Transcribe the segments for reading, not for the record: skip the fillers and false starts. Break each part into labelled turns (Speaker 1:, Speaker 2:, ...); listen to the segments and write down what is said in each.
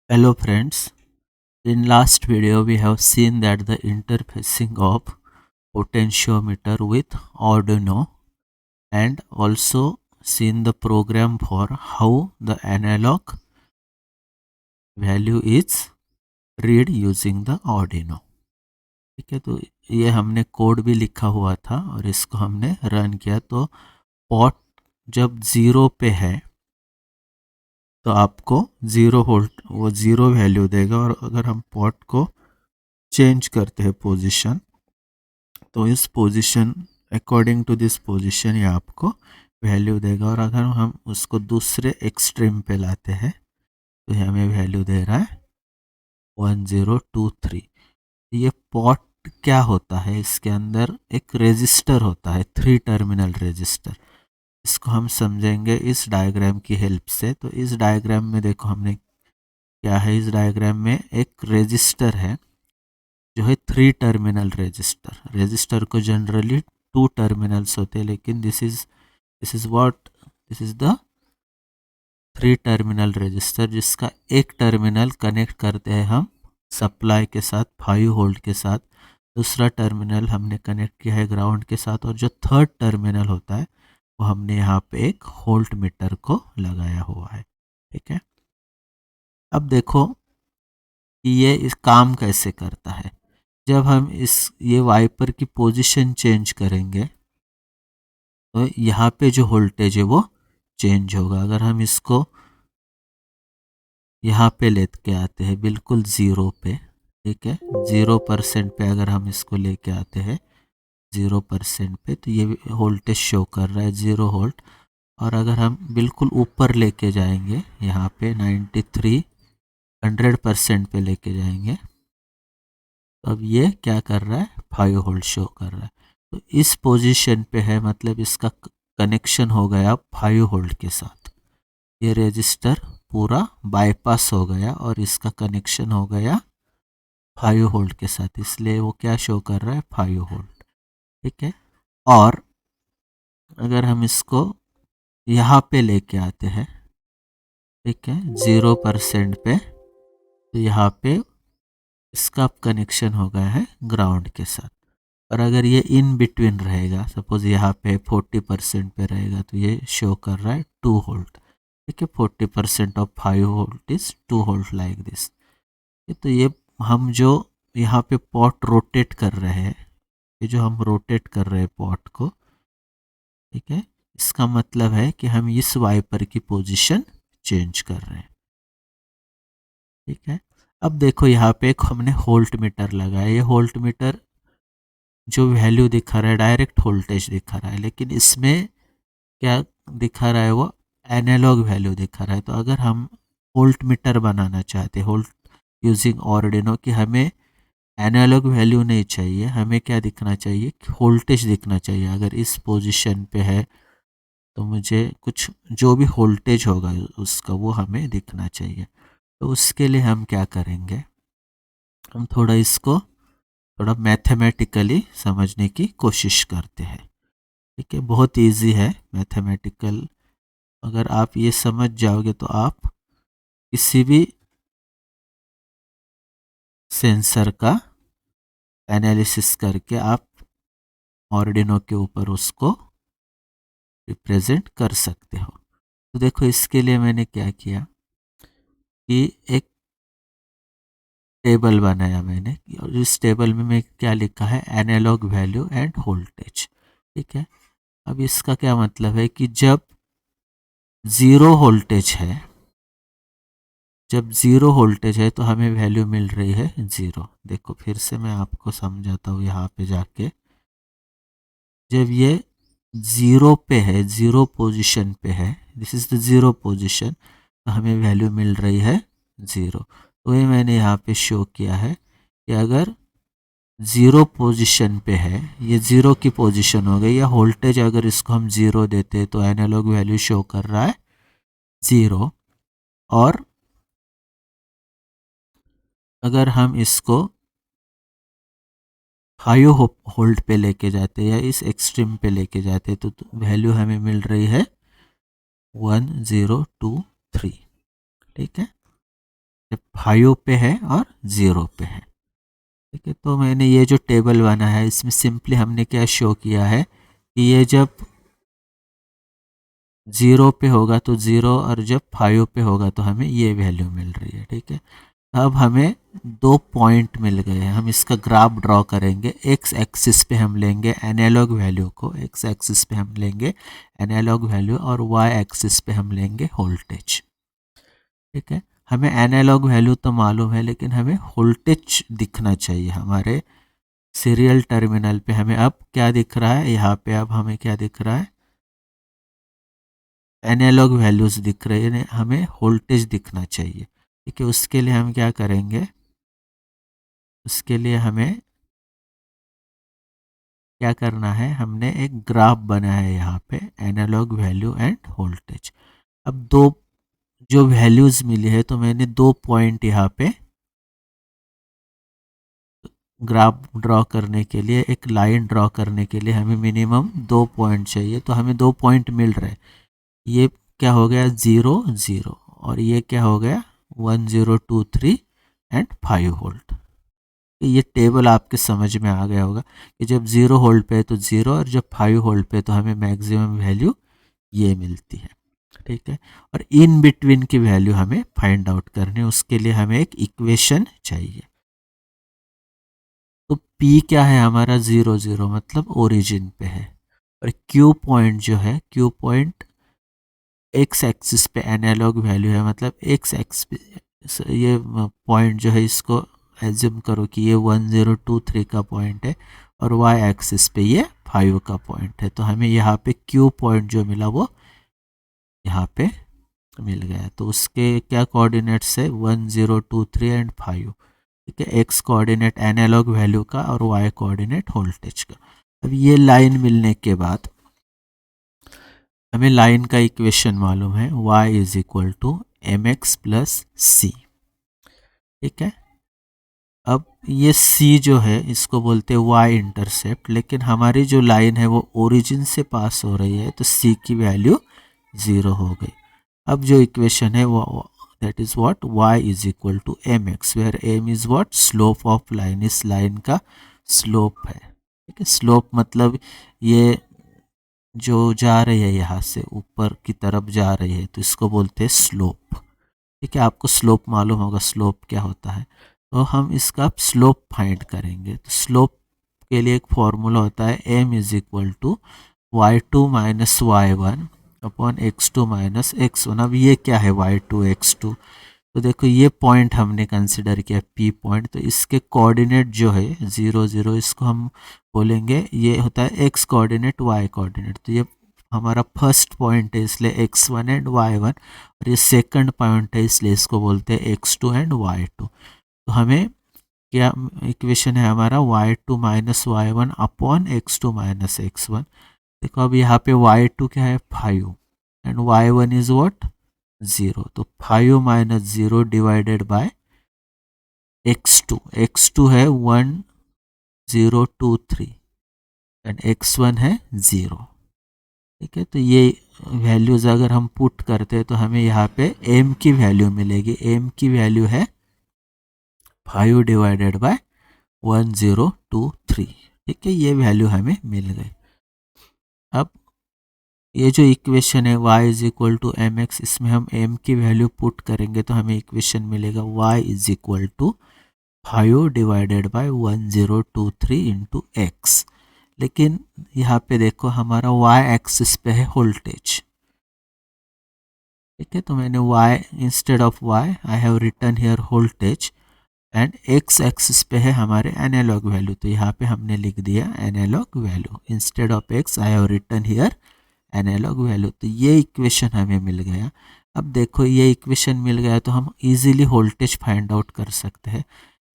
Speaker 1: Hello friends, in last video we have seen that the interfacing of potentiometer with Arduino and also seen the program for how the analog value is read using the Arduino. ठीक है, तो ये हमने code भी लिखा हुआ था और इसको हमने रन किया। तो पॉट जब ज़ीरो पे है तो आपको ज़ीरो वोल्ट वो ज़ीरो वैल्यू देगा, और अगर हम पॉट को चेंज करते हैं पोजीशन तो इस position according to this position ये आपको वैल्यू देगा। और अगर हम उसको दूसरे एक्सट्रीम पे लाते हैं तो ये हमें वैल्यू दे रहा है 1023। ये पॉट क्या होता है, इसके अंदर एक रेजिस्टर होता है, 3 टर्मिनल रेजिस्टर। इसको हम समझेंगे इस डायग्राम की हेल्प से। तो इस डायग्राम में देखो हमने क्या है, इस डायग्राम में एक रेजिस्टर है जो है 3 टर्मिनल रेजिस्टर। रेजिस्टर को जनरली 2 टर्मिनल्स होते हैं, लेकिन this is what this is the 3 terminal resistor, जिसका एक टर्मिनल कनेक्ट करते हैं हम सप्लाई के साथ 5 वोल्ट के साथ, दूसरा टर्मिनल हमने कनेक्ट किया है ग्राउंड के साथ, और जो थर्ड टर्मिनल होता है वो हमने यहाँ पे एक वोल्ट मीटर को लगाया हुआ है। ठीक है, अब देखो कि ये इस काम कैसे करता है। जब हम ये वाइपर की पोजीशन चेंज करेंगे तो यहाँ पे जो वोल्टेज है वो चेंज होगा। अगर हम इसको यहाँ पे लेके आते हैं बिल्कुल ज़ीरो पे, ठीक है, 0% पे अगर हम इसको लेके आते हैं 0% पे, तो ये वोल्टेज शो कर रहा है 0 वोल्ट। और अगर हम बिल्कुल ऊपर लेके जाएंगे यहाँ पे 93 100% पे लेके जाएंगे, तो अब ये क्या कर रहा है, 5 वोल्ट शो कर रहा है। तो इस पोजीशन पे है, मतलब इसका कनेक्शन हो गया 5 वोल्ट के साथ। ये रेजिस्टर पूरा बाईपास हो गया और इसका कनेक्शन हो गया 5 वोल्ट के साथ, इसलिए वो क्या शो कर रहा है, 5 वोल्ट। ठीक है, और अगर हम इसको यहाँ पे लेके आते हैं, ठीक है, 0% पे, तो यहाँ पे इसका कनेक्शन हो गया है ग्राउंड के साथ। और अगर ये इन बिटवीन रहेगा, सपोज यहाँ पे 40% पे रहेगा, तो ये शो कर रहा है 2 वोल्ट। ठीक है, 40% of 5 volt is 2 volt like this. तो ये हम जो यहाँ पे पॉट रोटेट कर रहे हैं, ये जो हम रोटेट कर रहे हैं पॉट को, ठीक है, इसका मतलब है कि हम इस वाइपर की पोजीशन चेंज कर रहे हैं। ठीक है, अब देखो यहाँ पे एक हमने वोल्ट मीटर लगाया। ये वोल्ट मीटर जो वैल्यू दिखा रहा है डायरेक्ट वोल्टेज दिखा रहा है, लेकिन इसमें क्या दिखा रहा है, वो एनालॉग वैल्यू दिखा रहा है। तो अगर हम वोल्ट मीटर बनाना चाहते हैं वोल्ट यूजिंग आर्डिनो, कि हमें एनालॉग वैल्यू नहीं चाहिए, हमें क्या दिखना चाहिए, वोल्टेज दिखना चाहिए। अगर इस पोजीशन पे है तो मुझे कुछ जो भी वोल्टेज होगा उसका वो हमें दिखना चाहिए। तो उसके लिए हम क्या करेंगे, हम थोड़ा इसको थोड़ा मैथमेटिकली समझने की कोशिश करते हैं। ठीक है, बहुत इजी है मैथमेटिकल। अगर आप ये समझ जाओगे तो आप किसी भी सेंसर का एनालिसिस करके आप आर्डिनो के ऊपर उसको रिप्रेजेंट कर सकते हो। तो देखो इसके लिए मैंने क्या किया कि एक टेबल बनाया मैंने, और इस टेबल में मैं क्या लिखा है, एनालॉग वैल्यू एंड वोल्टेज। ठीक है, अब इसका क्या मतलब है कि जब ज़ीरो वोल्टेज है, जब ज़ीरो वोल्टेज है तो हमें वैल्यू मिल रही है ज़ीरो। देखो फिर से मैं आपको समझाता हूँ यहाँ पे जाके। जब ये ज़ीरो पे है, ज़ीरो पोजीशन पे है, this is the zero position, तो हमें वैल्यू मिल रही है ज़ीरो। तो ये मैंने यहाँ पे शो किया है कि अगर ज़ीरो पोजीशन पे है, ये ज़ीरो की पोजीशन हो गई, या वोल्टेज अगर इसको हम ज़ीरो देते तो एनालॉग वैल्यू शो कर रहा है ज़ीरो। और अगर हम इसको 5 वोल्ट पे लेके जाते या इस एक्सट्रीम पे लेके जाते तो वैल्यू हमें मिल रही है 1023। ठीक है, जब 5 पे है और 0 पे है। ठीक है, तो मैंने ये जो टेबल बना है इसमें सिंपली हमने क्या शो किया है कि ये जब 0 पे होगा तो 0 और जब 5 पे होगा तो हमें ये वैल्यू मिल रही है। ठीक है, अब हमें दो पॉइंट मिल गए हैं, हम इसका ग्राफ ड्रॉ करेंगे। एक्स एक्सिस पे हम लेंगे एनालॉग वैल्यू को, एक्स एक्सिस पे हम लेंगे एनालॉग वैल्यू और वाई एक्सिस पे हम लेंगे वोल्टेज। ठीक है, हमें एनालॉग वैल्यू तो मालूम है लेकिन हमें वोल्टेज दिखना चाहिए। हमारे सीरियल टर्मिनल पे हमें अब क्या दिख रहा है, यहाँ पे अब हमें क्या दिख रहा है, एनालॉग वैल्यूज दिख रही है, हमें वोल्टेज दिखना चाहिए। ठीक है, उसके लिए हम क्या करेंगे, उसके लिए हमें क्या करना है, हमने एक ग्राफ बनाया है यहाँ पे एनालॉग वैल्यू एंड वोल्टेज। अब दो जो वैल्यूज मिली है तो मैंने दो पॉइंट यहाँ पे ग्राफ ड्रॉ करने के लिए, एक लाइन ड्रॉ करने के लिए हमें मिनिमम दो पॉइंट चाहिए, तो हमें दो पॉइंट मिल रहे हैं। ये क्या हो गया 0 0 और ये क्या हो गया 1 0 2 3 एंड 5 वोल्ट। ये टेबल आपके समझ में आ गया होगा कि जब 0 वोल्ट पे है तो 0 और जब 5 वोल्ट पे तो हमें मैक्सिमम वैल्यू ये मिलती है। ठीक है, और इन बिटवीन की वैल्यू हमें फाइंड आउट करनी है, उसके लिए हमें एक इक्वेशन चाहिए। तो P क्या है हमारा 0 0 मतलब ओरिजिन पे है, और Q पॉइंट जो है, Q पॉइंट एक्स एक्सिस पे एनालॉग वैल्यू है, मतलब एक्स एक्स ये पॉइंट जो है इसको एज्यूम करो कि ये 1023 का पॉइंट है और वाई एक्सिस पे ये 5 का पॉइंट है। तो हमें यहाँ पे Q पॉइंट जो मिला वो यहाँ पे मिल गया। तो उसके क्या कोऑर्डिनेट्स है 1023 एंड 5। ठीक है, एक्स कोऑर्डिनेट एनालॉग वैल्यू का और वाई कोऑर्डिनेट वोल्टेज का। अब ये लाइन मिलने के बाद हमें लाइन का इक्वेशन मालूम है, y is equal to M X plus C. ठीक है, अब ये c जो है इसको बोलते हैं y इंटरसेप्ट, लेकिन हमारी जो लाइन है वो ओरिजिन से पास हो रही है तो c की वैल्यू 0 हो गई। अब जो इक्वेशन है वो that is what y is equal to M X, where M is what slope of line, इस लाइन का स्लोप है। ठीक है, स्लोप मतलब ये जो जा रही है यहाँ से ऊपर की तरफ जा रही है तो इसको बोलते हैं स्लोप। ठीक है, आपको स्लोप मालूम होगा, स्लोप क्या होता है। तो हम इसका स्लोप फाइंड करेंगे। तो स्लोप के लिए एक फॉर्मूला होता है m is equal to y2 minus y1 upon x2 minus x1। अब ये क्या है y2 x2, तो देखो ये पॉइंट हमने कंसिडर किया P पॉइंट, तो इसके कोऑर्डिनेट जो है 0 0 इसको हम बोलेंगे ये होता है x कोऑर्डिनेट y कोऑर्डिनेट। तो ये हमारा फर्स्ट पॉइंट है इसलिए x1 एंड y1, और ये सेकंड पॉइंट है इसलिए इसको बोलते हैं x2 एंड y2। तो हमें क्या इक्वेशन है हमारा y2 minus y1 upon x2 minus x1। देखो अब यहाँ पे y2 क्या है 5 एंड y1 इज व्हाट 0, तो 5 minus 0 divided by x2, x2 है 1023 एंड x1 है 0। ठीक है, तो ये वैल्यूज़ अगर हम पुट करते हैं तो हमें यहाँ पे m की वैल्यू मिलेगी, m की वैल्यू है 5 डिवाइडेड बाय 1023। ठीक है, ये वैल्यू हमें मिल गई। अब ये जो इक्वेशन है y is equal to M X, इसमें हम m की वैल्यू पुट करेंगे तो हमें इक्वेशन मिलेगा y is equal to 5 divided by 1023 into X. लेकिन यहाँ पे देखो हमारा y एक्सिस पे है वोल्टेज। ठीक है, तो मैंने y instead of y I have written here voltage and x axis पे है हमारे एनालॉग वैल्यू, तो यहाँ पे हमने लिख दिया analog value instead of x I have written here analog value. तो ये इक्वेशन हमें मिल गया। अब देखो ये इक्वेशन मिल गया तो हम इजीली वोल्टेज फाइंड आउट कर सकते हैं।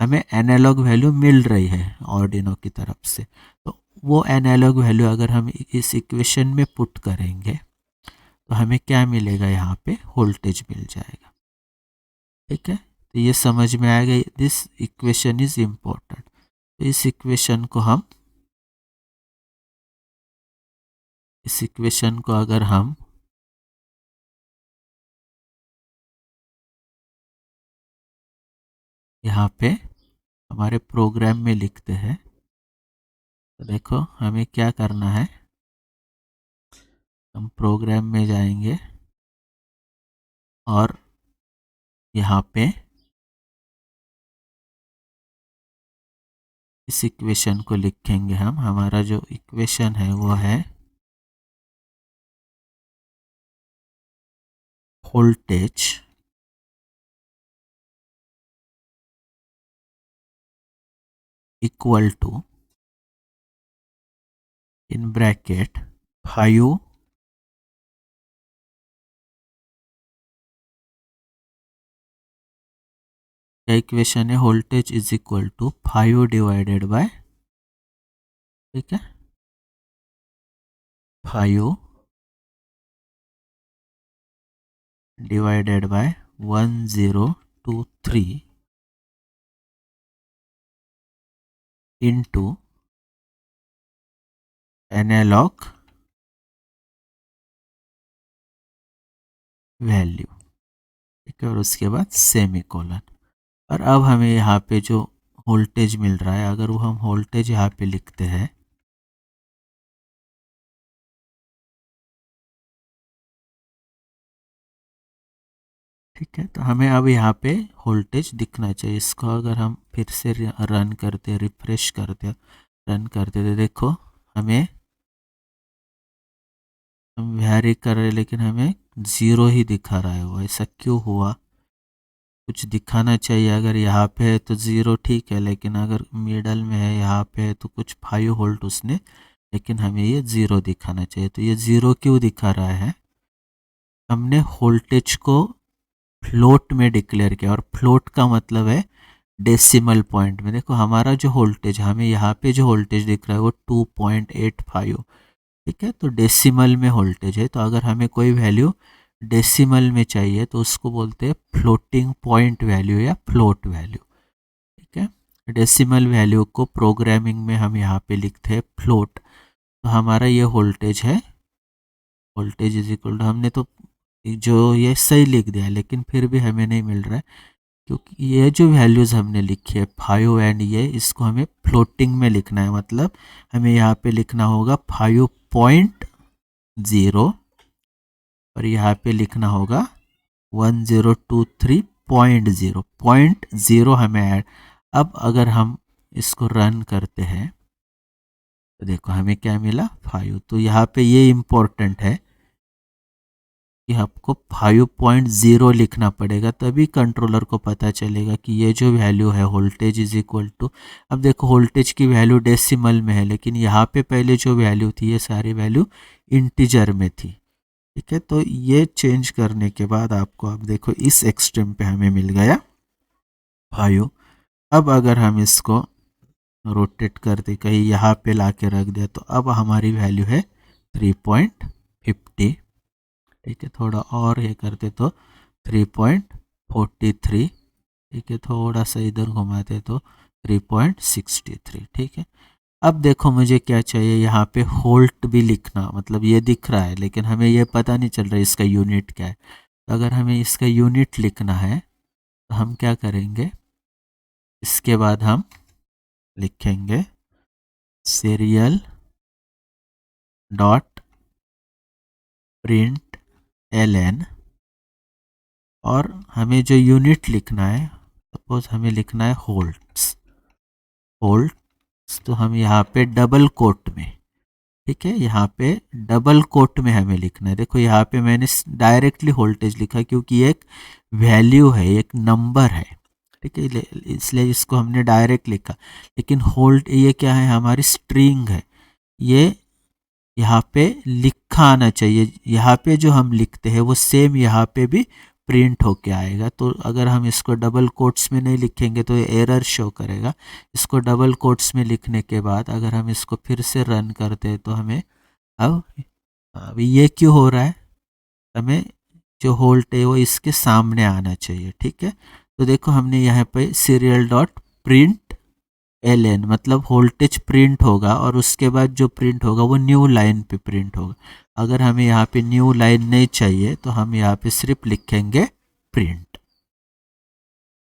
Speaker 1: हमें एनालॉग वैल्यू मिल रही है ऑर्डिनो की तरफ से, तो वो एनालॉग वैल्यू अगर हम इस इक्वेशन में पुट करेंगे तो हमें क्या मिलेगा, यहाँ पे वोल्टेज मिल जाएगा। ठीक है, तो ये समझ में आएगा, दिस इक्वेशन इज इम्पोर्टेंट। तो इस इक्वेशन को अगर हम यहाँ पे हमारे प्रोग्राम में लिखते हैं। तो देखो हमें क्या करना है, हम प्रोग्राम में जाएंगे और यहाँ पे इस इक्वेशन को लिखेंगे हम। हमारा जो इक्वेशन है वो है voltage equal to in bracket 5 क्या इक्वेशन है, voltage is equal to 5 divided by, ठीक है, 5 divided by 1023 into analog value, ठीक है, और उसके बाद सेमीकोलन। और अब हमें यहाँ पे जो वोल्टेज मिल रहा है, अगर वो हम वोल्टेज यहाँ पे लिखते हैं, ठीक है, तो हमें अब यहाँ पे वोल्टेज दिखना चाहिए। इसको अगर हम फिर से रन करते, रिफ्रेश करते, रन करते, तो देखो हमें, हम वेरी कर रहे हैं लेकिन हमें 0 ही दिखा रहा है। वो ऐसा क्यों हुआ, कुछ दिखाना चाहिए। अगर यहाँ पे है तो 0 ठीक है, लेकिन अगर मिडल में है यहाँ पे है तो कुछ 5 वोल्ट उसने, लेकिन हमें ये 0 दिखाना चाहिए। तो ये 0 क्यों दिखा रहा है, हमने वोल्टेज को फ्लोट में डिक्लेयर किया, और फ्लोट का मतलब है डेसिमल पॉइंट में। देखो हमारा जो वोल्टेज, हमें यहाँ पे जो वोल्टेज दिख रहा है वो 2.85, ठीक है, तो डेसिमल में वोल्टेज है। तो अगर हमें कोई वैल्यू डेसिमल में चाहिए तो उसको बोलते हैं फ्लोटिंग पॉइंट वैल्यू या फ्लोट वैल्यू, ठीक है। डेसिमल वैल्यू को प्रोग्रामिंग में हम यहाँ पे लिखते हैं फ्लोट। तो हमारा ये वोल्टेज है, वोल्टेज इज इक्वल टू, हमने तो जो ये सही लिख दिया लेकिन फिर भी हमें नहीं मिल रहा है, क्योंकि ये जो वैल्यूज़ हमने लिखी है 5 एंड ये, इसको हमें फ्लोटिंग में लिखना है। मतलब हमें यहाँ पे लिखना होगा 5.0 और यहाँ पे लिखना होगा 1023.0, 0.0 हमें ऐड। अब अगर हम इसको रन करते हैं तो देखो हमें क्या मिला, 5। तो यहाँ पे ये इम्पोर्टेंट है कि आपको 5.0 लिखना पड़ेगा, तभी कंट्रोलर को पता चलेगा कि ये जो वैल्यू है वोल्टेज इज इक्वल टू। अब देखो वोल्टेज की वैल्यू डेसिमल में है, लेकिन यहाँ पे पहले जो वैल्यू थी ये सारी वैल्यू इंटीजर में थी, ठीक है। तो ये चेंज करने के बाद आपको, अब देखो इस एक्सट्रीम पे हमें मिल गया 5। अब अगर हम इसको रोटेट करते, कहीं यहाँ पे ला के रख दिया, तो अब हमारी वैल्यू है 3.50, ठीक है। थोड़ा और ये करते तो 3.43, ठीक है। थोड़ा सा इधर घुमाते तो 3.63, ठीक है। अब देखो मुझे क्या चाहिए, यहाँ पे वोल्ट भी लिखना, मतलब ये दिख रहा है लेकिन हमें ये पता नहीं चल रहा है इसका यूनिट क्या है। तो अगर हमें इसका यूनिट लिखना है तो हम क्या करेंगे, इसके बाद हम लिखेंगे सीरियल डॉट प्रिंट एलएन, और हमें जो यूनिट लिखना है, सपोज हमें लिखना है वोल्ट्स, वोल्ट्स, तो हम यहाँ पे डबल कोट में, ठीक है, यहाँ पे डबल कोट में हमें लिखना है। देखो यहाँ पे मैंने डायरेक्टली वोल्टेज लिखा क्योंकि ये एक वैल्यू है, एक नंबर है, ठीक है, इसलिए इसको हमने डायरेक्ट लिखा। लेकिन होल्ड ये क्या है, हमारी स्ट्रिंग है, ये यहाँ पे लिखा आना चाहिए। यहाँ पे जो हम लिखते हैं वो सेम यहाँ पे भी प्रिंट होके आएगा। तो अगर हम इसको डबल कोट्स में नहीं लिखेंगे तो ये एरर शो करेगा। इसको डबल कोट्स में लिखने के बाद अगर हम इसको फिर से रन करते हैं तो हमें अब ये क्यों हो रहा है, हमें जो होल्ट है वो इसके सामने आना चाहिए, ठीक है। तो देखो हमने यहाँ पे सीरियल डॉट प्रिंट एलएन, मतलब वोल्टेज प्रिंट होगा और उसके बाद जो प्रिंट होगा वो न्यू लाइन पे प्रिंट होगा। अगर हमें यहाँ पे न्यू लाइन नहीं चाहिए तो हम यहाँ पे सिर्फ लिखेंगे प्रिंट।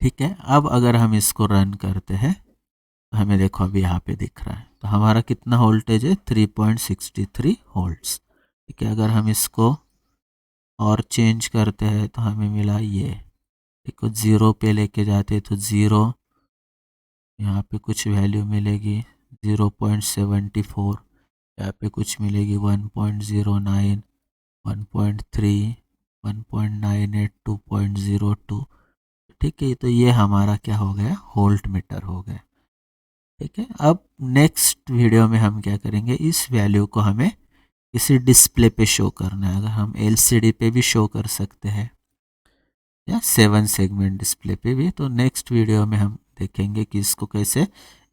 Speaker 1: ठीक है, अब अगर हम इसको रन करते हैं तो हमें देखो अभी यहाँ पे दिख रहा है, तो हमारा कितना वोल्टेज है 3.63 वोल्ट्स। ठीक है, अगर हम इसको और चेंज करते हैं तो हमें मिला ये, देखो 0 पे लेके जाते तो 0, यहाँ पे कुछ वैल्यू मिलेगी 0.74, यहाँ पे कुछ मिलेगी 1.09, 1.3, 1.98, 2.02। ठीक है, तो ये हमारा क्या हो गया, वोल्ट मीटर हो गया। ठीक है, अब नेक्स्ट वीडियो में हम क्या करेंगे, इस वैल्यू को हमें किसी डिस्प्ले पे शो करना है। अगर हम एलसीडी पे भी शो कर सकते हैं या 7 सेगमेंट डिस्प्ले पे भी, तो नेक्स्ट वीडियो में हम देखेंगे कि इसको कैसे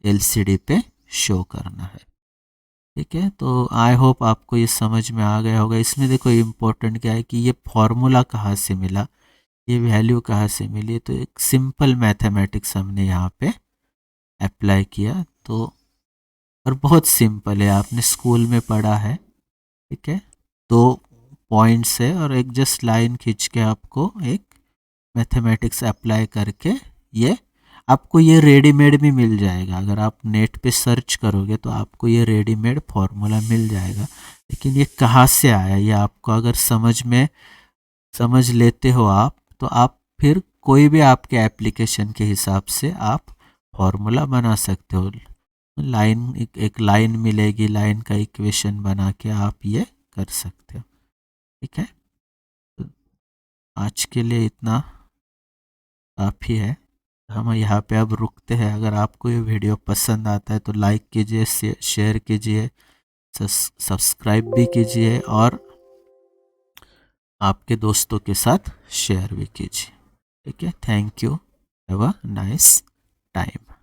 Speaker 1: एलसीडी पे शो करना है। ठीक है, तो आई होप आपको ये समझ में आ गया होगा। इसमें देखो इम्पोर्टेंट क्या है कि ये फॉर्मूला कहाँ से मिला, ये वैल्यू कहाँ से मिली, तो एक सिंपल मैथमेटिक्स हमने यहाँ पे अप्लाई किया। तो और बहुत सिंपल है, आपने स्कूल में पढ़ा है। ठीक है, 2 पॉइंट्स है और एक जस्ट लाइन खींच के आपको एक मैथमेटिक्स अप्लाई करके ये आपको ये रेडीमेड भी मिल जाएगा। अगर आप नेट पे सर्च करोगे तो आपको ये रेडीमेड फॉर्मूला मिल जाएगा। लेकिन ये कहाँ से आया, ये आपको अगर समझ लेते हो आप, तो आप फिर कोई भी आपके एप्लीकेशन के हिसाब से आप फॉर्मूला बना सकते हो। लाइन एक लाइन मिलेगी, लाइन का इक्वेशन बना के आप ये कर सकते हो। ठीक है, तो आज के लिए इतना काफ़ी है, हम यहाँ पे अब रुकते हैं। अगर आपको ये वीडियो पसंद आता है तो लाइक कीजिए, शेयर कीजिए, सब्सक्राइब भी कीजिए और आपके दोस्तों के साथ शेयर भी कीजिए। ठीक है, thank you, have a nice time.